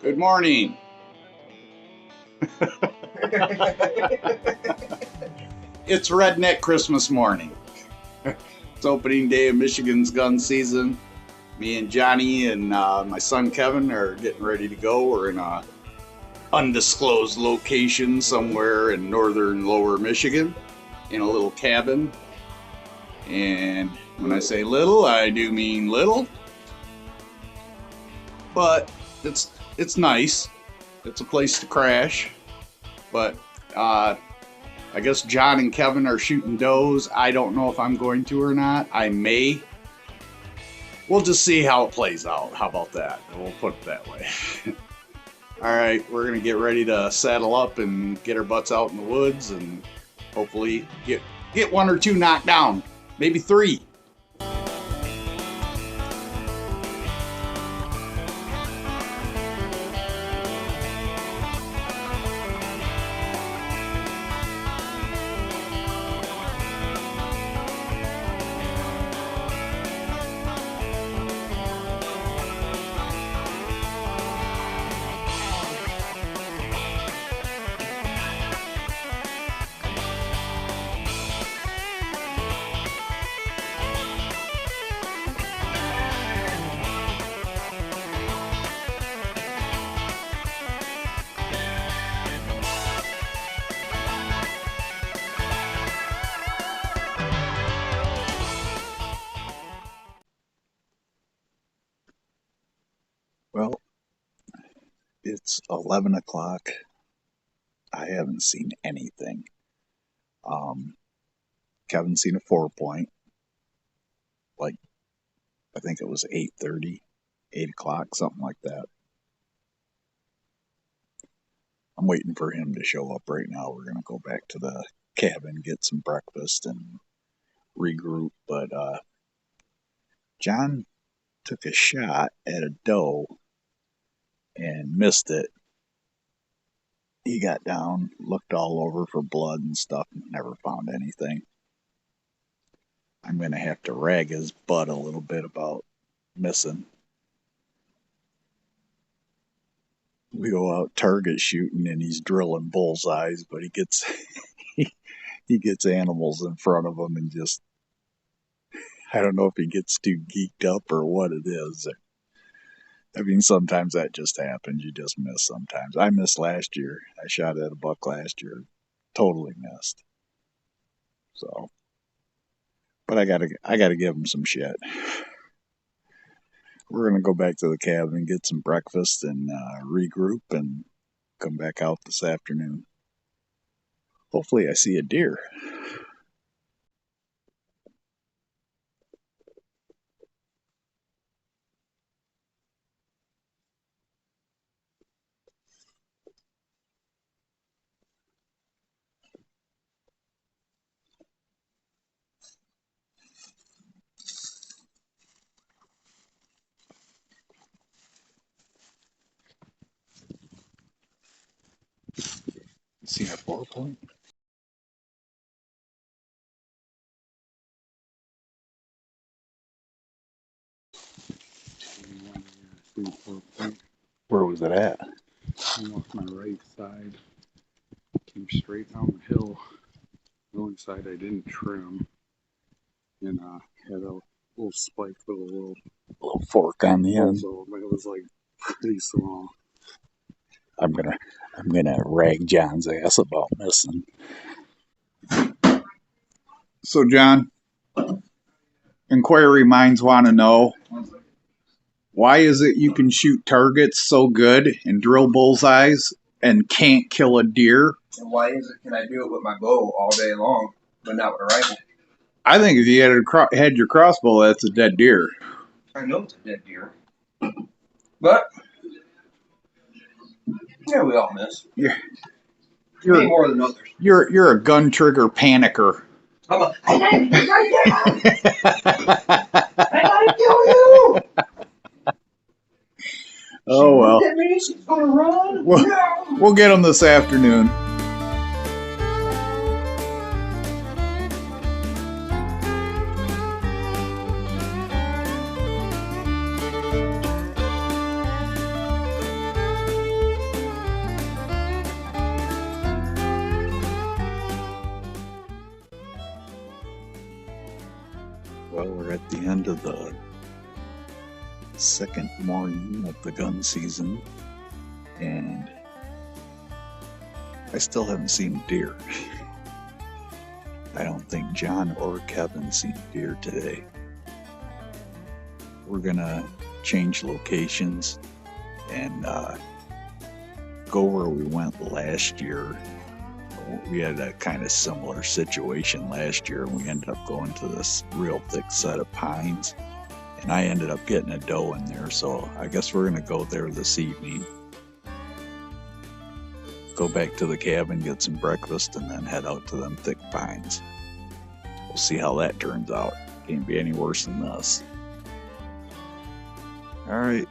Good morning. It's Redneck Christmas morning. It's opening day of Michigan's gun season. Me and Johnny and my son Kevin are getting ready to go. We're in a undisclosed location somewhere in northern lower Michigan in a little cabin. And when I say little, I do mean little. But it's nice. It's a place to crash. But I guess John and Kevin are shooting does. I don't know if I'm going to or not. I may. We'll just see how it plays out. How about that? We'll put it that way. All right, we're going to get ready to saddle up and get our butts out in the woods and hopefully get one or two knocked down. Maybe three. Well, it's 11 o'clock. I haven't seen anything. Kevin's seen a 4-point. Like, I think it was 8:30, 8 o'clock, something like that. I'm waiting for him to show up right now. We're going to go back to the cabin, get some breakfast, and regroup. But John took a shot at a doe and missed it. He got down, looked all over for blood and stuff, never found anything. I'm going to have to rag his butt a little bit about missing. We go out target shooting and he's drilling bullseyes, but he gets he gets animals in front of him and just, I don't know if he gets too geeked up or what it is. I mean, sometimes that just happens. You just miss sometimes. I missed last year. I shot at a buck last year. Totally missed. So, but I gotta give him some shit. We're gonna go back to the cabin and get some breakfast and regroup and come back out this afternoon. Hopefully I see a deer. Seen a 4-point? Where was it at? Came off my right side, came straight down the hill. The only side I didn't trim, and had a little spike with a little fork on the end. So it was like pretty small. I'm gonna rag John's ass about missing. So John, inquiry minds want to know, why is it you can shoot targets so good and drill bullseyes and can't kill a deer? And why is it can I do it with my bow all day long, but not with a rifle? I think if you had your crossbow, that's a dead deer. I know it's a dead deer, but yeah, we all miss. You're Me more than others. You're a gun trigger panicker. I gotta kill you! Oh well. That means she's gonna run. We'll get them this afternoon. We're at the end of the second morning of the gun season, and I still haven't seen deer. I don't think John or Kevin seen deer today. We're gonna change locations and go where we went last year. We had a kind of similar situation last year, and we ended up going to this real thick set of pines, and I ended up getting a doe in there, so I guess we're gonna go there this evening, go back to the cabin, get some breakfast, and then head out to them thick pines. We'll see how that turns out. Can't be any worse than this. All right.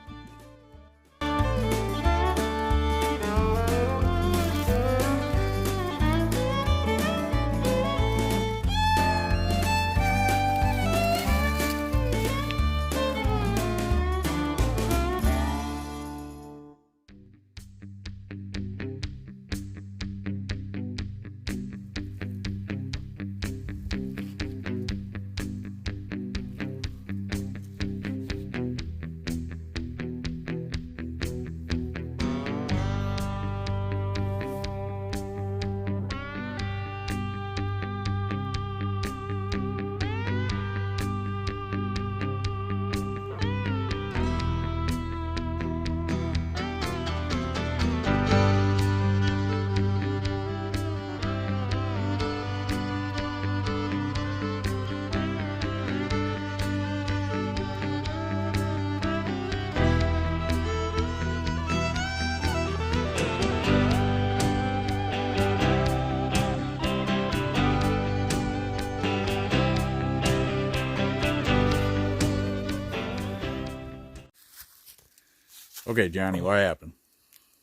Okay, Johnny, what happened?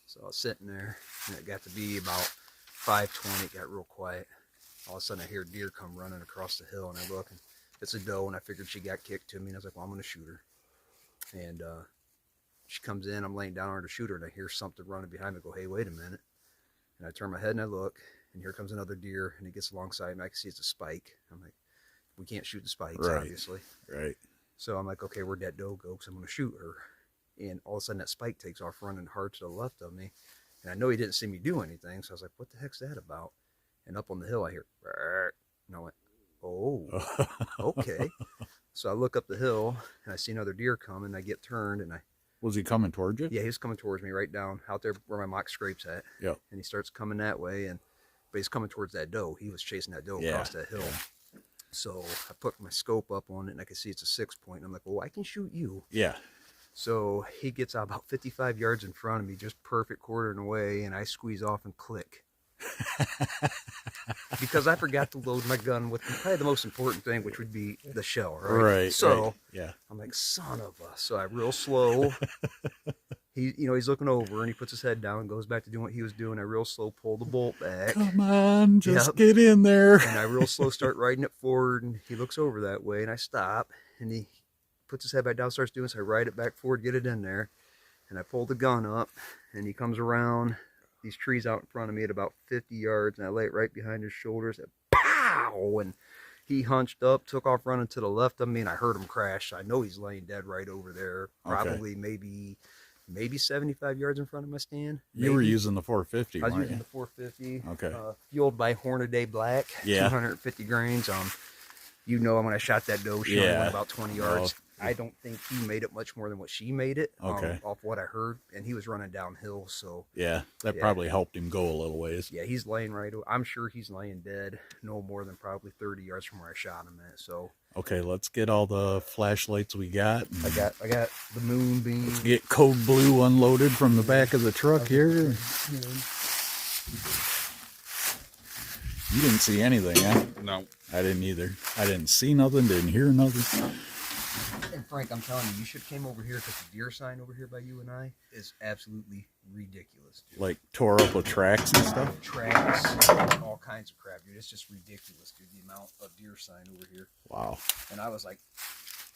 So I was sitting there, and it got to be about 5:20. It got real quiet. All of a sudden, I hear a deer come running across the hill, and I look, and it's a doe, and I figured she got kicked to me, and I was like, well, I'm going to shoot her. And she comes in, I'm laying down on her to shoot her, and I hear something running behind me. I go, hey, wait a minute. And I turn my head, and I look, and here comes another deer, and he gets alongside me. I can see it's a spike. I'm like, we can't shoot the spikes, Right. obviously. Right. So I'm like, okay, where'd that doe go? Because I'm going to shoot her. And all of a sudden, that spike takes off running hard to the left of me. And I know he didn't see me do anything. So I was like, what the heck's that about? And up on the hill, I hear, "Brrr." And I went, oh, okay. So I look up the hill, and I see another deer coming. I get turned, and Was he coming towards you? yeah, he was coming towards me right down out there where my mock scrape's at. Yep. And he starts coming that way, but he's coming towards that doe. He was chasing that doe across that hill. Yeah. So I put my scope up on it, and I can see it's a 6-point. And I'm like, well, I can shoot you. Yeah. So he gets out about 55 yards in front of me, just perfect quartering away, and I squeeze off and click. Because I forgot to load my gun with probably the most important thing, which would be the shell, right? Right. So right. Yeah. I'm like, son of a. So I real slow. He's looking over, and he puts his head down and goes back to doing what he was doing. I real slow pull the bolt back. Come on, just Yep. get in there. And I real slow start riding it forward, and he looks over that way, and I stop, and he puts his head back down, starts doing so. I ride it back forward, get it in there, and I pull the gun up, and he comes around these trees out in front of me at about 50 yards, and I lay it right behind his shoulders, and pow! And he hunched up, took off running to the left of me, and I heard him crash. I know he's laying dead right over there, probably maybe 75 yards in front of my stand. You were using the 450, I was weren't using you? the 450. Okay. Fueled by Hornaday Black. Yeah. 250 grains. You know, when I shot that doe, she only Yeah. went about 20 yards. Oh. I don't think he made it much more than what she made it. Okay. Off what I heard, and he was running downhill. So Yeah, that Yeah. probably helped him go a little ways. yeah, he's laying right. I'm sure he's laying dead, no more than probably 30 yards from where I shot him at. So Okay, let's get all the flashlights we got. I got the moonbeam. Get Code Blue unloaded from the back of the truck here. You didn't see anything, huh? No. I didn't either. I didn't see nothing, didn't hear nothing. And Frank, I'm telling you should came over here because the deer sign over here by you and I is absolutely ridiculous, dude. Like tore up with tracks and stuff. Tracks, all kinds of crap, dude. It's just ridiculous, dude, the amount of deer sign over here. Wow. And I was like,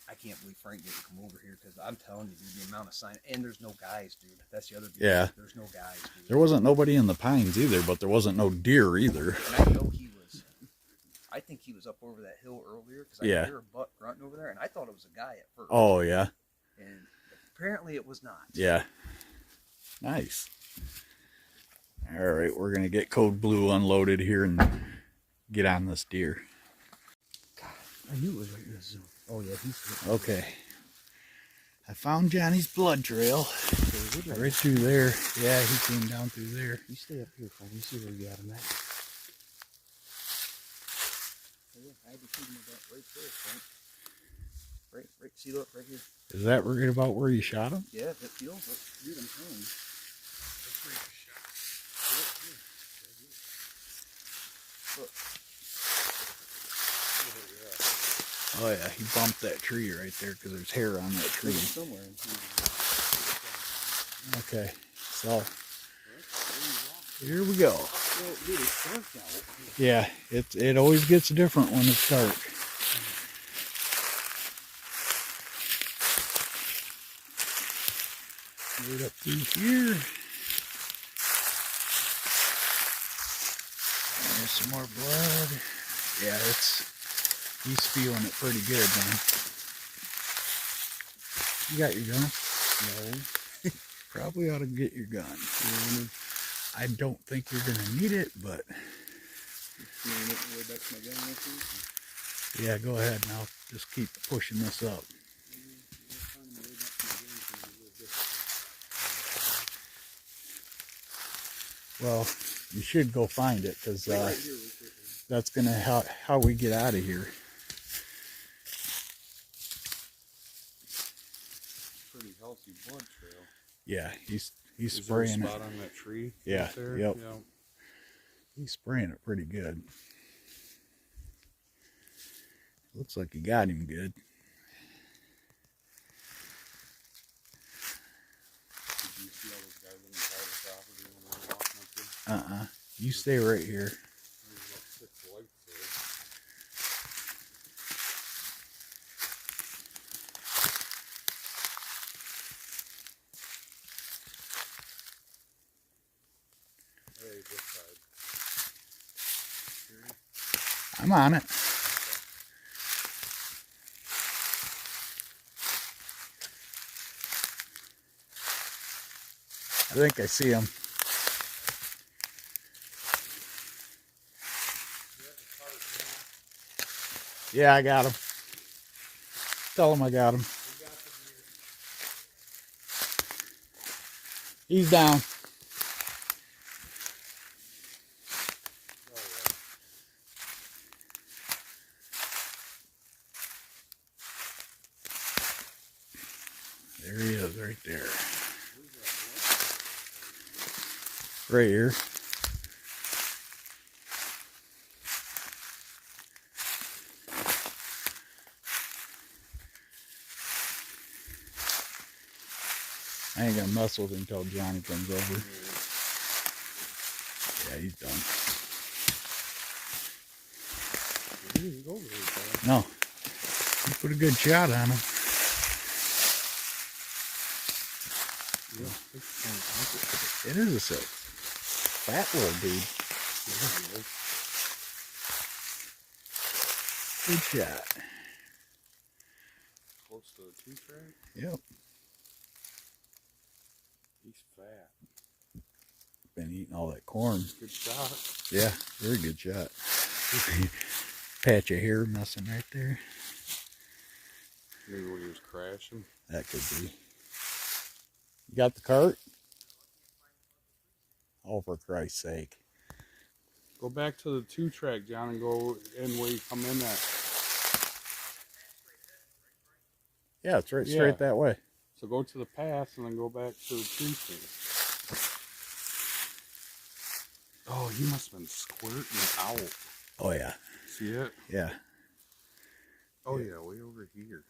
I can't believe Frank didn't come over here because I'm telling you, dude, the amount of sign. And there's no guys, dude. That's the other deal. Yeah. There's no guys, dude. There wasn't nobody in the pines either, but there wasn't no deer either. And I know he was. I think he was up over that hill earlier because I Yeah. hear a buck grunting over there, and I thought it was a guy at first. Oh, yeah. And apparently it was not. Yeah. Nice. All right, we're going to get Code Blue unloaded here and get on this deer. God, I knew it was right in the zone. Oh, yeah, he's Okay. I found Johnny's blood trail. Right through there. Yeah, he came down through there. You stay up here, Frank. You see where you got him at. Oh, yeah, I had to shoot him about right there, Frank. Right. See, look, right here. Is that right about where you shot him? Yeah, it feels like, dude, I'm telling you. Look. Oh, yeah, he bumped that tree right there because there's hair on that tree. Somewhere in here. Okay, so here we go. Well, dude, it's dark now. Yeah, it always gets different when it's dark. Right up through here. There's some more blood. Yeah, he's feeling it pretty good, man. You got your gun? No. Probably ought to get your gun. I don't think you're gonna need it, but yeah, go ahead now. Just keep pushing this up. Well, you should go find it because that's gonna how we get out of here. Pretty healthy blood trail. Yeah, he's Is there a spraying spot it. on that tree? Yeah, right there? yep. Yeah. He's spraying it pretty good. Looks like he got him good. Did you see all those guys on the side of the property when they were walking up there? You stay right here. There's about 6 lights there. Hey, this side. I'm on it. I think I see him. Yeah, I got him. Tell him I got him. He's down. There he is, right there. Right here. I ain't gonna mess with him until Johnny comes over. Yeah, he's done. He didn't go very far. No. You put a good shot on him. Yeah, 6 It is a 6. Fat little dude. Good shot. Close to the 2-track. Yep. He's fat. Been eating all that corn. Good shot. Yeah, very good shot. Patch of hair messing right there. Maybe when he was crashing. That could be. You got the cart? Oh, for Christ's sake. Go back to the 2-track, John, and go in where you come in at. Yeah, it's right Yeah. straight that way. So go to the pass and then go back to the tree stand. Oh, he must have been squirting out. Oh, yeah. See it? Yeah. Oh, yeah, way over here.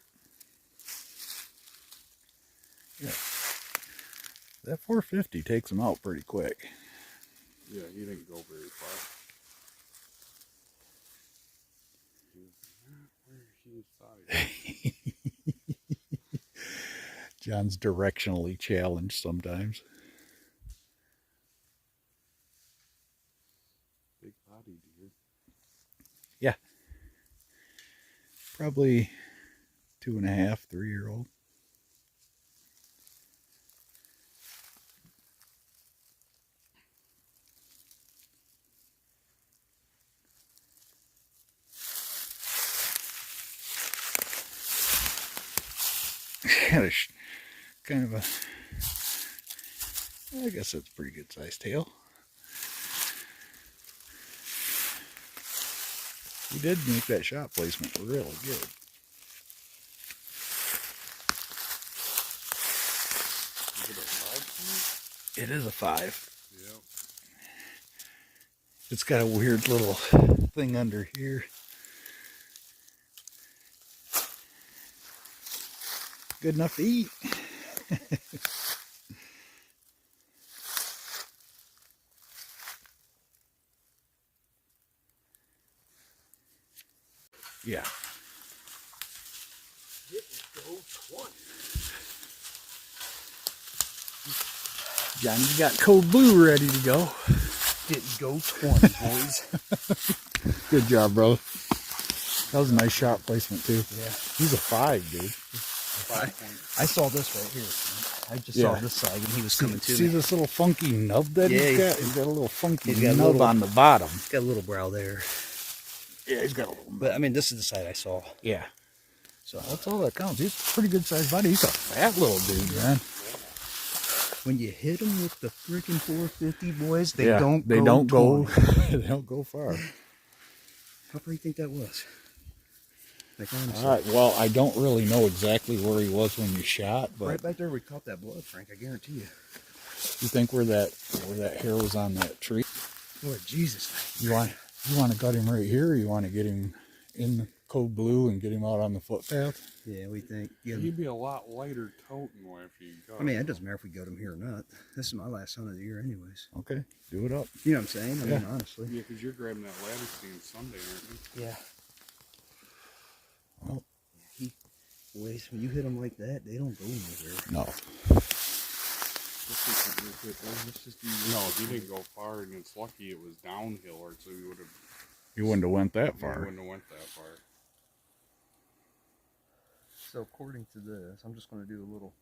Yeah. That 450 takes him out pretty quick. Yeah, he didn't go very far. He was not where he thought. John's directionally challenged sometimes. Big body deer. Yeah. probably 2.5, 3-year-old. Got a kind of a, I guess that's a pretty good sized tail. We did make that shot placement really good. Is it a 5? It is a 5. Yeah. It's got a weird little thing under here. Good enough to eat. Yeah. Johnny got code blue ready to go. Didn't go 20, boys. Good job, brother. That was a nice shot placement too. Yeah. He's a 5, dude. 5 points. I saw this right here. I just saw this side and he was coming to See me. this little funky nub that Yeah, he's got? He's got a little funky he's got a nub little- on the bottom. He's got a little brow there. Yeah, he's got a little. But I mean, this is the side I saw. Yeah. So that's all that counts. He's a pretty good sized body. He's a fat little dude, man. When you hit them with the freaking 450, boys, they Yeah, don't they go don't go 20. they don't go far. How far do you think that was? Like, honestly. All right. Well, I don't really know exactly where he was when you shot, but Right back there, we caught that blood, Frank. I guarantee you. you think where that hair was on that tree? Lord Jesus. You want to gut him right here, or you want to get him in the code blue and get him out on the footpath? Yeah, we think. Yeah, He'd be a lot lighter toting if you got I mean, it doesn't matter if we got him here or not. This is my last hunt of the year, anyways. Okay, do it up. You know what I'm saying? I mean, Yeah. honestly. Yeah, because you're grabbing that ladder stand Sunday, aren't you? Yeah. Well, Boys, when you hit them like that, they don't go nowhere. no. No, he didn't go far, and it's lucky it was downhill, or so he would have. You wouldn't have went that He far. wouldn't have went that far. So according to this, I'm just going to do a little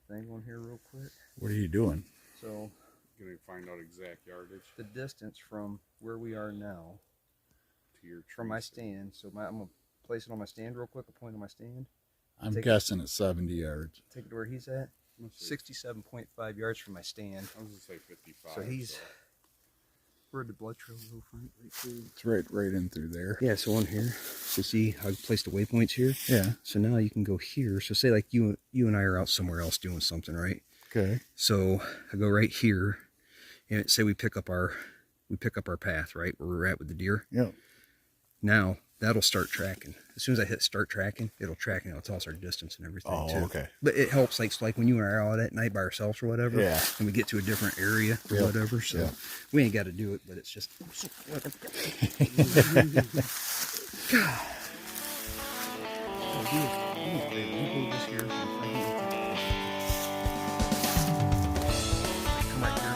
thing on here real quick. What are you doing? So Gonna find out exact yardage the distance from where we are now to your from my tree. stand. So I'm going to place it on my stand real quick, a point on my stand. I'm Take- guessing it's 70 yards. Take it to where he's at. I'm gonna say- 67.5 yards from my stand. I was gonna say 55. So he's... Where'd the blood trail go, Frank? Right through. It's right in through there. Yeah, so on here. So see how I placed the waypoints here? Yeah. So now you can go here. So say like you and I are out somewhere else doing something, right? Okay. So I go right here, and say we pick up our path, right, where we're at with the deer. Yep. Now that'll start tracking. As soon as I hit start tracking, it'll track and it'll tell us our distance and everything Oh, too. okay. But it helps, like when you and I are out at night by ourselves or whatever, Yeah. and we get to a different area or Yep. whatever. So Yep. we ain't got to do it, but it's just. Come right here.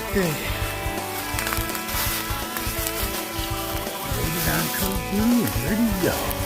Okay. Rated on code blue and ready to go.